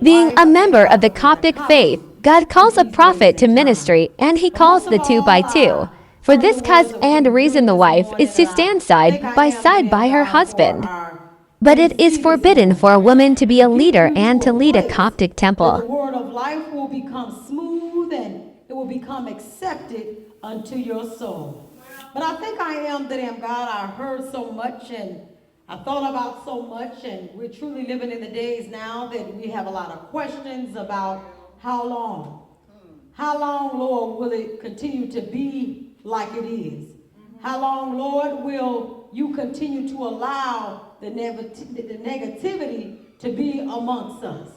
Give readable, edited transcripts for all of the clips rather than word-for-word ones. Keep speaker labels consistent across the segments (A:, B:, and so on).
A: Being a member of the Coptic faith, God calls a prophet to ministry and he calls the two by two. For this cause and reason the wife is to stand side by her husband. But it is forbidden for a woman to be a leader and to lead a Coptic temple.
B: The word of life will become smooth and it will become accepted unto your soul. But I think I am that am God. I heard so much and I thought about so much, and we're truly living in the days now that we have a lot of questions about how long. How long, Lord, will it continue to be like it is? How long, Lord, will you continue to allow the negativity to be amongst us?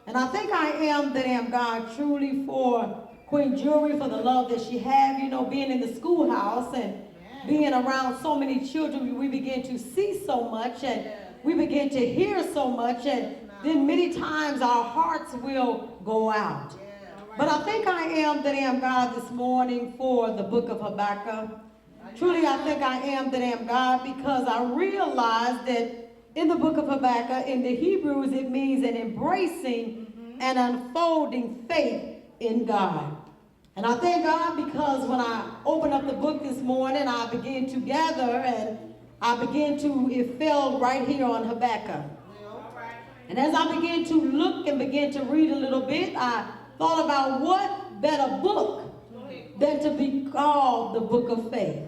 B: And I think I am that am God truly for Queen Jury, for the love that she has, being in the schoolhouse and being around so many children, we begin to see so much and we begin to hear so much, and then many times our hearts will go out. But I think I am that am God this morning for the book of Habakkuk. Truly, I think I am that am God because I realize that in the book of Habakkuk, in the Hebrews, it means an embracing and unfolding faith in God. And I thank God because when I opened up the book this morning, I began to gather and it fell right here on Habakkuk. And as I began to look and begin to read a little bit, I thought about what better book than to be called the book of faith.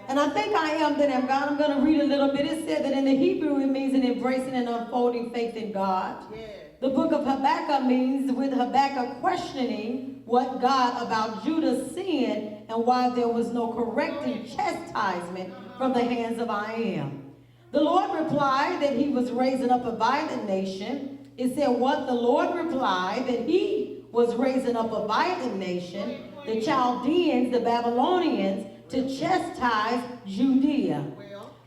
B: And I think I am that am God. I'm going to read a little bit. It said that in the Hebrew it means an embracing and unfolding faith in God. The book of Habakkuk means with Habakkuk questioning what God about Judah's sin and why there was no correcting chastisement from the hands of I am. The Lord replied that he was raising up a violent nation. It said what? The Lord replied that he was raising up a violent nation, the Chaldeans, the Babylonians, to chastise Judea.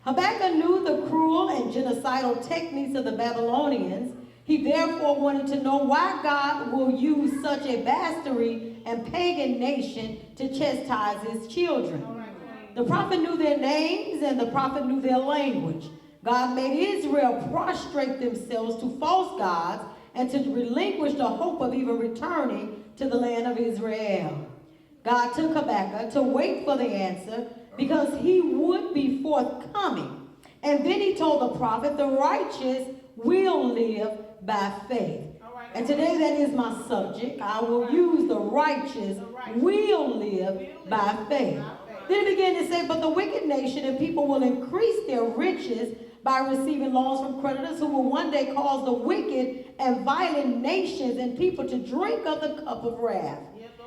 B: Habakkuk knew the cruel and genocidal techniques of the Babylonians. He therefore wanted to know why God will use such a bastard and pagan nation to chastise his children. The prophet knew their names and the prophet knew their language. God made Israel prostrate themselves to false gods and to relinquish the hope of even returning to the land of Israel. God took Habakkuk to wait for the answer because he would be forthcoming. And then he told the prophet, the righteous will live by faith. And today that is my subject. I will use the righteous will live by faith. Then he began to say, but the wicked nation and people will increase their riches by receiving loans from creditors who will one day cause the wicked and violent nations and people to drink of the cup of wrath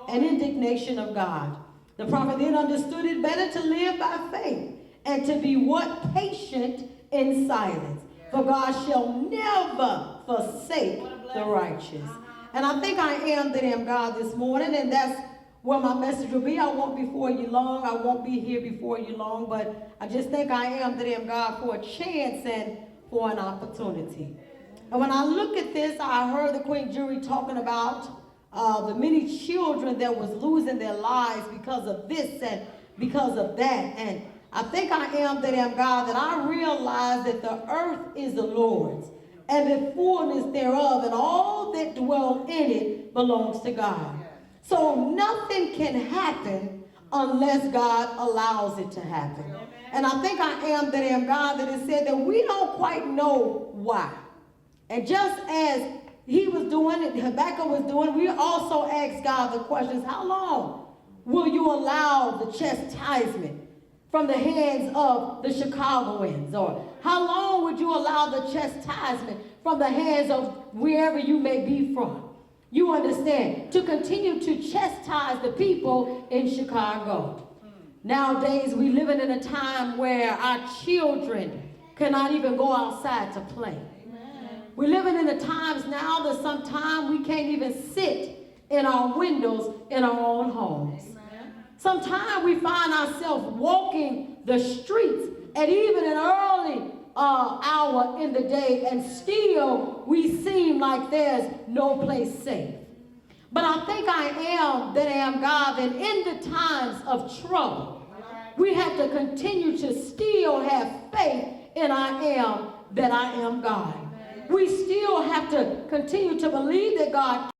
B: and indignation of God. The prophet then understood it better to live by faith and to be what? Patient in silence. For God shall never forsake the righteous. And I think I am that am God this morning, and that's where my message will be. I won't be before you long. I won't be here before you long, but I just think I am that am God for a chance and for an opportunity. And when I look at this, I heard the Queen Jury talking about the many children that was losing their lives because of this and because of that. And I think I am that am God, that I realize that the earth is the Lord's and the fullness thereof, and all that dwell in it belongs to God. So nothing can happen unless God allows it to happen. And I think I am that am God, that it said that we don't quite know why. And just as he was doing it, Habakkuk was doing, we also asked God the questions, how long will you allow the chastisement from the hands of the Chicagoans? Or how long would you allow the chastisement from the hands of wherever you may be from? You understand, to continue to chastise the people in Chicago. Nowadays, we living in a time where our children cannot even go outside to play. We're living in the times now that sometimes we can't even sit in our windows in our own homes. Sometimes we find ourselves walking the streets at even an early hour in the day, and still we seem like there's no place safe. But I think I am that I am God, that in the times of trouble, we have to continue to still have faith in I am that I am God. we still have to continue to believe that God